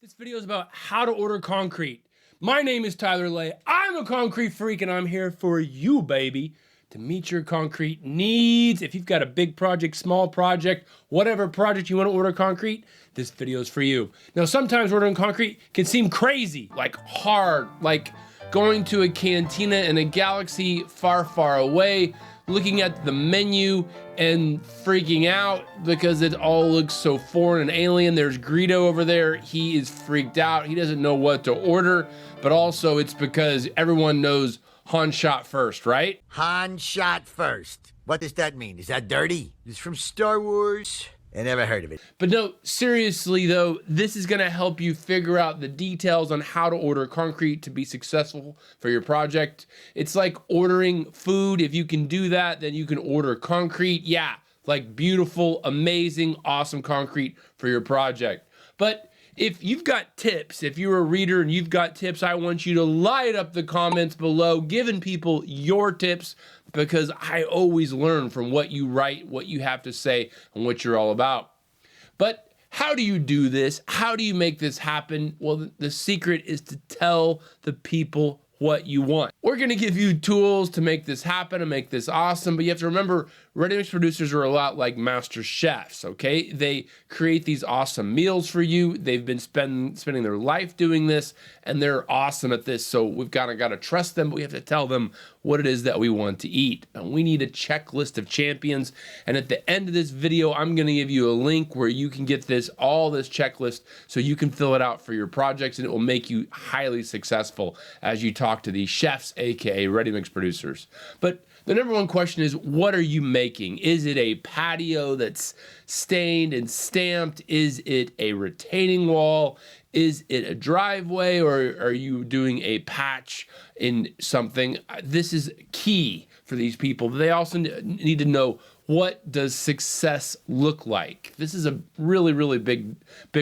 This video is about how to order concrete. My name is Tyler Lay. I'm a concrete freak and I'm here for you, baby, to meet your concrete needs. If you've got a big project, small project, whatever project you want to order concrete, this video is for you. Now, sometimes ordering concrete can seem crazy, like hard, like going to a cantina in a galaxy far, far away, looking at the menu and freaking out because it all looks so foreign and alien. There's Greedo over there. He is freaked out. He doesn't know what to order, but also it's because everyone knows Han shot first, right? Han shot first. What does that mean? Is that dirty? It's from Star Wars. I never heard of it. But no, seriously though, this is gonna help you figure out the details on how to order concrete to be successful for your project. It's like ordering food. If you can do that, then you can order concrete. Yeah, like beautiful, amazing, awesome concrete for your project. But if you've got tips, if you're a reader and you've got tips, I want you to light up the comments below, giving people your tips, because I always learn from what you write, what you have to say, and what you're all about. But how do you do this? How do you make this happen? Well, the secret is to tell the people what you want. We're gonna give you tools to make this happen and make this awesome, but you have to remember, ready-mix producers are a lot like master chefs, okay? They create these awesome meals for you. They've been spending their life doing this, and they're awesome at this, so we've gotta trust them, but we have to tell them what it is that we want to eat. And we need a checklist of champions, and at the end of this video, I'm gonna give you a link where you can get all this checklist so you can fill it out for your projects, and it will make you highly successful as you talk to these chefs, aka ready-mix producers. But the number one question is, what are you making? Is it a patio that's stained and stamped? Is it a retaining wall? Is it a driveway, or are you doing a patch in something? This is key for these people. They also need to know, what does success look like? This is a really, really big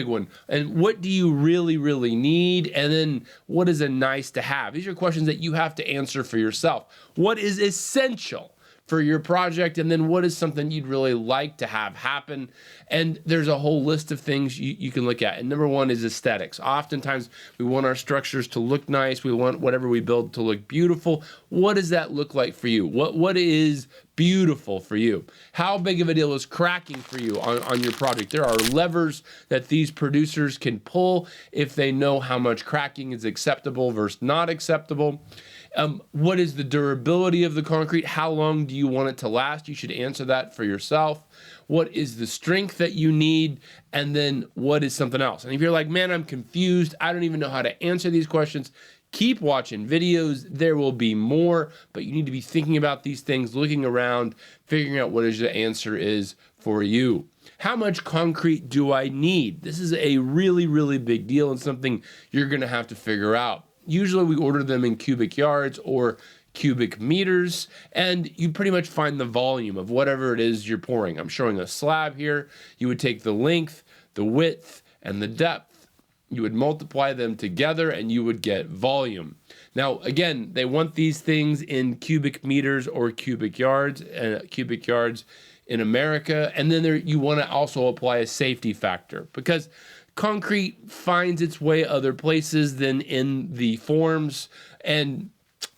one. And what do you really, really need? And then what is a nice to have? These are questions that you have to answer for yourself. What is essential for your project, and then what is something you'd really like to have happen? And there's a whole list of things you can look at. And number one is aesthetics. Oftentimes we want our structures to look nice. We want whatever we build to look beautiful. What does that look like for you? What is beautiful for you? How big of a deal is cracking for you on your project? There are levers that these producers can pull if they know how much cracking is acceptable versus not acceptable. What is the durability of the concrete? How long do you want it to last? You should answer that for yourself. What is the strength that you need? And then what is something else? And if you're like, man, I'm confused, I don't even know how to answer these questions, keep watching videos. There will be more, but you need to be thinking about these things, looking around, figuring out what the answer is for you. How much concrete do I need? This is a really, really big deal and something you're gonna have to figure out. Usually we order them in cubic yards or cubic meters, and you pretty much find the volume of whatever it is you're pouring. I'm showing a slab here. You would take the length, the width, and the depth. You would multiply them together and you would get volume. Now, again, they want these things in cubic meters or cubic yards in America. And then you want to also apply a safety factor, because concrete finds its way other places than in the forms, and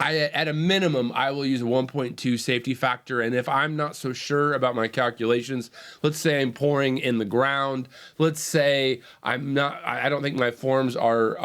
at a minimum, I will use a 1.2 safety factor. And if I'm not so sure about my calculations, let's say I'm pouring in the ground, let's say I don't think my forms are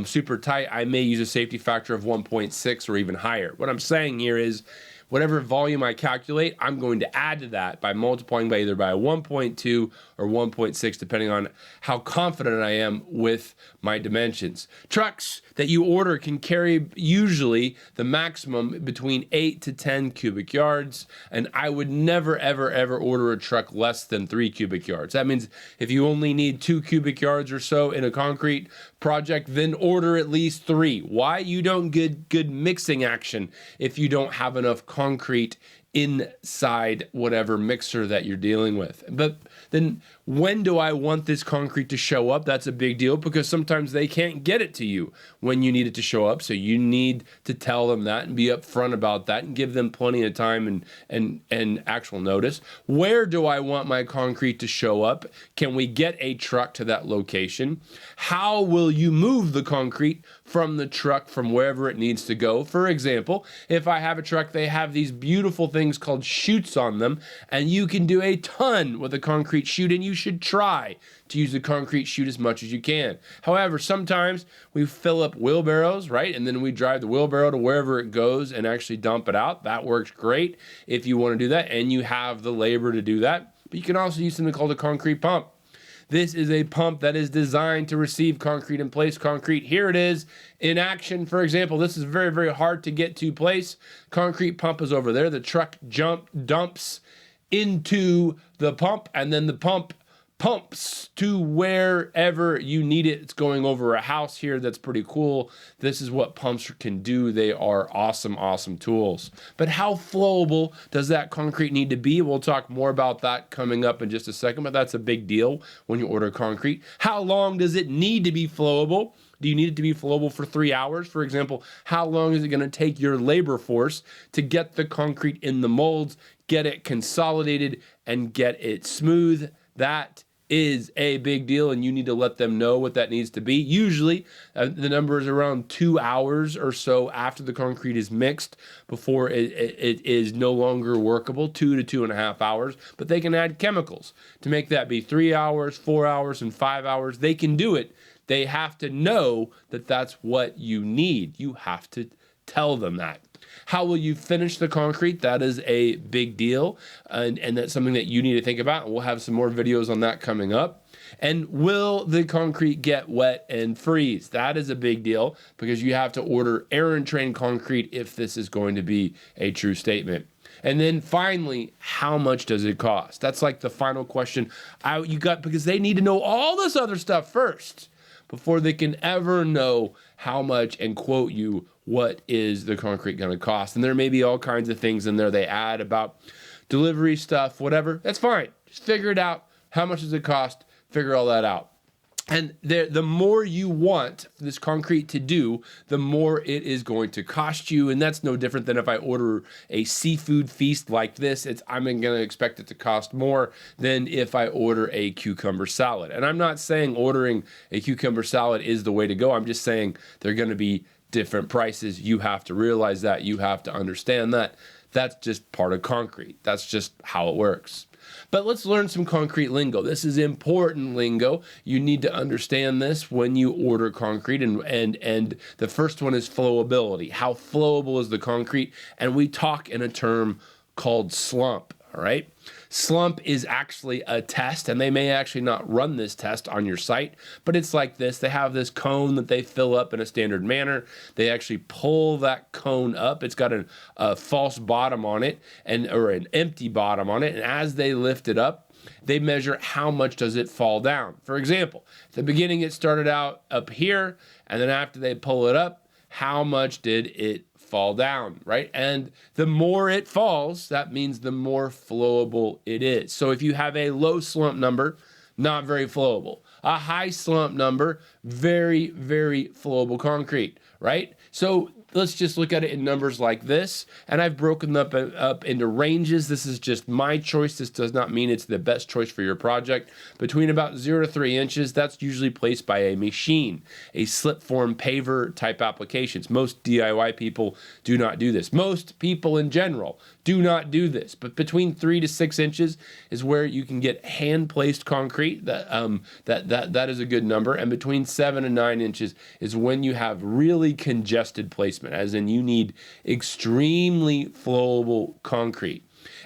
super tight, I may use a safety factor of 1.6 or even higher. What I'm saying here is, whatever volume I calculate, I'm going to add to that by multiplying by either by a 1.2 or 1.6, depending on how confident I am with my dimensions. Trucks that you order can carry usually the maximum between 8 to 10 cubic yards, and I would never, ever, ever order a truck less than 3 cubic yards. That means if you only need 2 cubic yards or so in a concrete project, then order at least 3. Why? You don't get good mixing action if you don't have enough concrete inside whatever mixer that you're dealing with. But then When do I want this concrete to show up? That's a big deal because sometimes they can't get it to you when you need it to show up. So you need to tell them that and be upfront about that and give them plenty of time and actual notice. Where do I want my concrete to show up? Can we get a truck to that location? How will you move the concrete from the truck from wherever it needs to go? For example, if I have a truck, they have these beautiful things called chutes on them, and you can do a ton with a concrete chute, and you should try to use the concrete chute as much as you can. However, sometimes we fill up wheelbarrows, right? And then we drive the wheelbarrow to wherever it goes and actually dump it out. That works great if you want to do that and you have the labor to do that. But you can also use something called a concrete pump. This is a pump that is designed to receive concrete and place concrete. Here it is in action. For example, this is very, very hard to get to place. Concrete pump is over there. The truck dumps into the pump, and then the pump pumps to wherever you need it. It's going over a house here. That's pretty cool. This is what pumps can do. They are awesome, awesome tools. But how flowable does that concrete need to be? We'll talk more about that coming up in just a second, but that's a big deal when you order concrete. How long does it need to be flowable? Do you need it to be flowable for 3 hours? For example, how long is it going to take your labor force to get the concrete in the molds, get it consolidated, and get it smooth? That is a big deal, and you need to let them know what that needs to be. Usually, the number is around 2 hours or so after the concrete is mixed before it is no longer workable, 2 to 2.5 hours. But they can add chemicals to make that be 3 hours, 4 hours, and 5 hours. They can do it. They have to know that that's what you need. You have to tell them that. How will you finish the concrete? That is a big deal, and that's something that you need to think about. We'll have some more videos on that coming up. And will the concrete get wet and freeze? That is a big deal because you have to order air-and-train concrete if this is going to be a true statement. And then finally, how much does it cost? That's like the final question because they need to know all this other stuff first before they can ever know how much and quote you what is the concrete going to cost. And there may be all kinds of things in there they add about delivery stuff, whatever. That's fine. Just figure it out. How much does it cost? Figure all that out. And the more you want this concrete to do, the more it is going to cost you. And that's no different than if I order a seafood feast like this. I'm going to expect it to cost more than if I order a cucumber salad. And I'm not saying ordering a cucumber salad is the way to go. I'm just saying they're going to be different prices. You have to realize that. You have to understand that. That's just part of concrete. That's just how it works. But let's learn some concrete lingo. This is important lingo. You need to understand this when you order concrete. And the first one is flowability. How flowable is the concrete? And we talk in a term called slump. All right. Slump is actually a test, and they may actually not run this test on your site, but it's like this. They have this cone that they fill up in a standard manner. They actually pull that cone up. It's got a false bottom on it or an empty bottom on it. And as they lift it up, they measure how much does it fall down. For example, at the beginning, it started out up here, and then after they pull it up, how much did it fall down, right? And the more it falls, that means the more flowable it is. So if you have a low slump number, not very flowable. A high slump number, very, very flowable concrete, right? So let's just look at it in numbers like this. And I've broken them up into ranges. This is just my choice. This does not mean it's the best choice for your project. Between about 0 to 3 inches, that's usually placed by a machine, a slip form paver type applications. Most DIY people do not do this. Most people in general do not do this. But between 3 to 6 inches is where you can get hand-placed concrete. That is a good number. And between 7 and 9 inches is when you have really congested placement, as in you need extremely flowable concrete.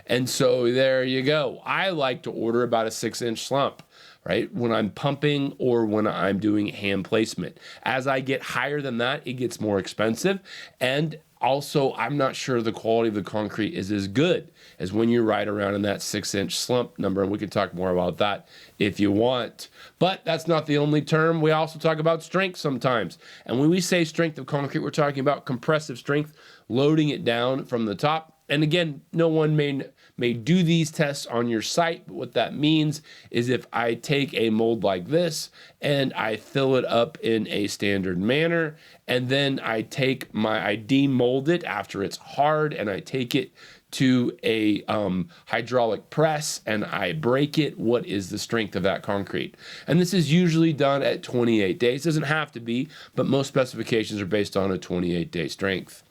And so there you go. I like to order about a 6-inch slump, right? When I'm pumping or when I'm doing hand placement. As I get higher than that, it gets more expensive. And also, I'm not sure the quality of the concrete is as good as when you're right around in that 6-inch slump number. And we can talk more about that if you want. But that's not the only term. We also talk about strength sometimes. And when we say strength of concrete, we're talking about compressive strength, loading it down from the top. And again, no one may may do these tests on your site, but what that means is if I take a mold like this and I fill it up in a standard manner, and then I demold it after it's hard, and I take it to a hydraulic press and I break it, what is the strength of that concrete? And this is usually done at 28 days. Doesn't have to be, but most specifications are based on a 28-day strength.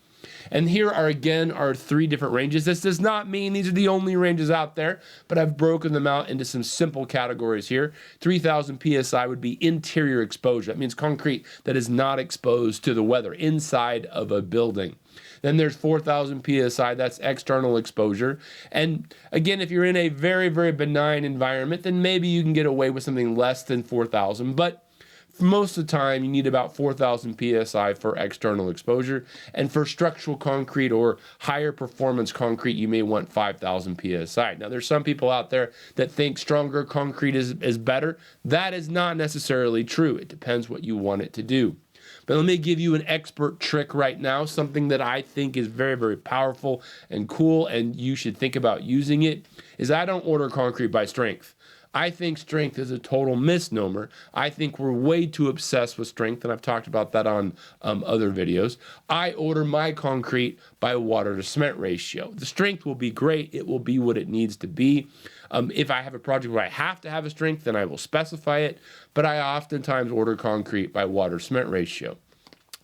And here are again our 3 different ranges. This does not mean these are the only ranges out there, but I've broken them out into some simple categories here. 3,000 PSI would be interior exposure. That means concrete that is not exposed to the weather inside of a building. Then there's 4,000 PSI, that's external exposure. And again, if you're in a very, very benign environment, then maybe you can get away with something less than 4,000, but for most of the time, you need about 4,000 PSI for external exposure. And for structural concrete or higher performance concrete, you may want 5,000 PSI. Now, there's some people out there that think stronger concrete is better. That is not necessarily true. It depends what you want it to do. But let me give you an expert trick right now, something that I think is very, very powerful and cool, and you should think about using it, is I don't order concrete by strength. I think strength is a total misnomer. I think we're way too obsessed with strength, and I've talked about that on other videos. I order my concrete by water to cement ratio. The strength will be great. It will be what it needs to be. If I have a project where I have to have a strength, then I will specify it, but I oftentimes order concrete by water cement ratio.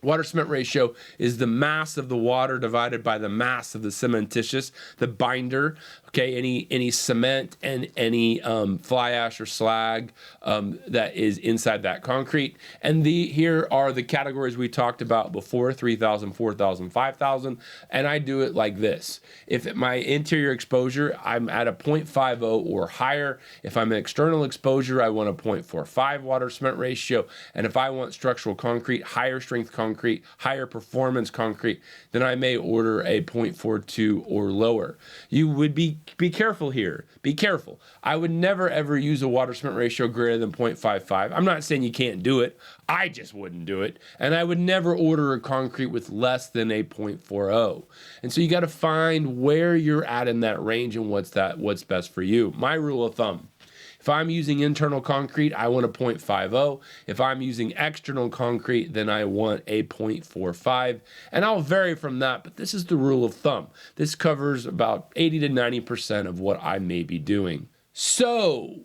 Water cement ratio is the mass of the water divided by the mass of the cementitious, the binder, okay, any cement and any fly ash or slag that is inside that concrete. And here are the categories we talked about before, 3,000, 4,000, 5,000, and I do it like this. If at my interior exposure, I'm at a 0.50 or higher. If I'm an external exposure, I want a 0.45 water cement ratio. And if I want structural concrete, higher strength concrete, higher performance concrete, then I may order a 0.42 or lower. You would be careful here. Be careful. I would never ever use a water cement ratio greater than 0.55. I'm not saying you can't do it. I just wouldn't do it. And I would never order a concrete with less than a 0.40. And so you got to find where you're at in that range and what's best for you. My rule of thumb: if I'm using internal concrete, I want a 0.50. If I'm using external concrete, then I want a 0.45. And I'll vary from that, but this is the rule of thumb. This covers about 80 to 90% of what I may be doing. So,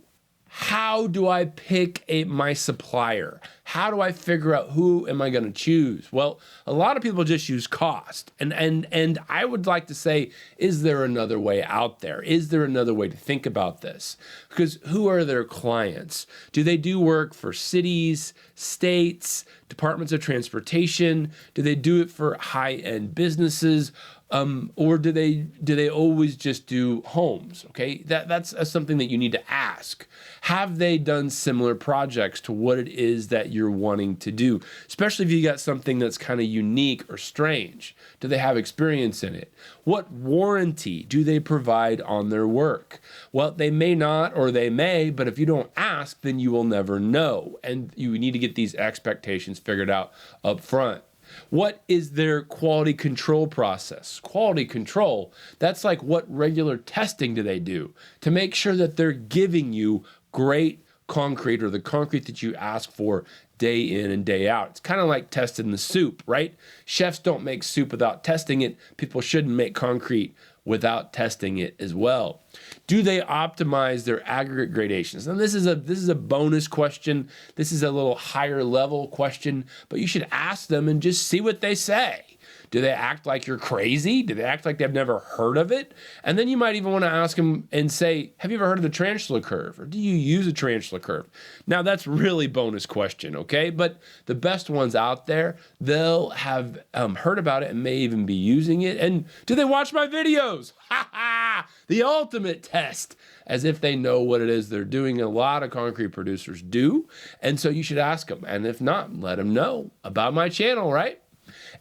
how do I pick my supplier? How do I figure out who am I going to choose? Well, a lot of people just use cost. And I would like to say, is there another way out there? Is there another way to think about this? Because who are their clients? Do they do work for cities, states, departments of transportation? Do they do it for high-end businesses? Or do they always just do homes? Okay, that's something that you need to ask. Have they done similar projects to what it is that you're wanting to do? Especially if you got something that's kind of unique or strange. Do they have experience in it? What warranty do they provide on their work? Well, they may not, or they may, but if you don't ask, then you will never know. And you need to get these expectations figured out up front. What is their quality control process? Quality control, that's like what regular testing do they do to make sure that they're giving you great concrete, or the concrete that you ask for day in and day out. It's kind of like testing the soup, right? Chefs don't make soup without testing it. People shouldn't make concrete without testing it as well. Do they optimize their aggregate gradations? And this is a bonus question. This is a little higher level question, but you should ask them and just see what they say. Do they act like you're crazy? Do they act like they've never heard of it? And then you might even want to ask them and say, have you ever heard of the tarantula curve? Or do you use a tarantula curve? Now, that's really bonus question, okay? But the best ones out there, they'll have heard about it and may even be using it. And do they watch my videos? Ha ha! The ultimate test, as if they know what it is they're doing. A lot of concrete producers do. And so you should ask them. And if not, let them know about my channel, right?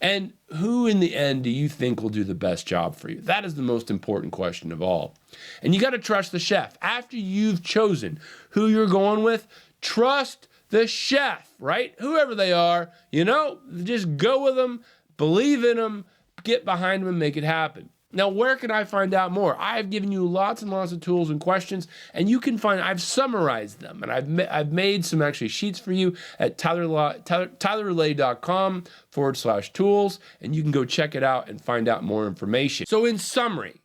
And who in the end do you think will do the best job for you? That is the most important question of all. And you got to trust the chef. After you've chosen who you're going with, trust the chef, right? Whoever they are, just go with them, believe in them, get behind them and make it happen. Now, where can I find out more? I've given you lots and lots of tools and questions, and you can find, I've summarized them, and I've made some actually sheets for you at tylerlay.com/tools, and you can go check it out and find out more information. So in summary,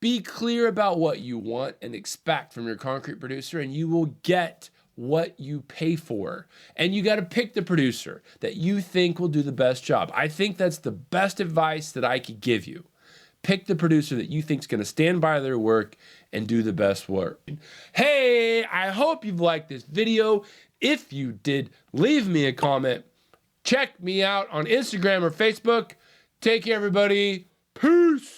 be clear about what you want and expect from your concrete producer, and you will get what you pay for. And you got to pick the producer that you think will do the best job. I think that's the best advice that I could give you. Pick the producer that you think is going to stand by their work and do the best work. Hey, I hope you've liked this video. If you did, leave me a comment. Check me out on Instagram or Facebook. Take care, everybody. Peace.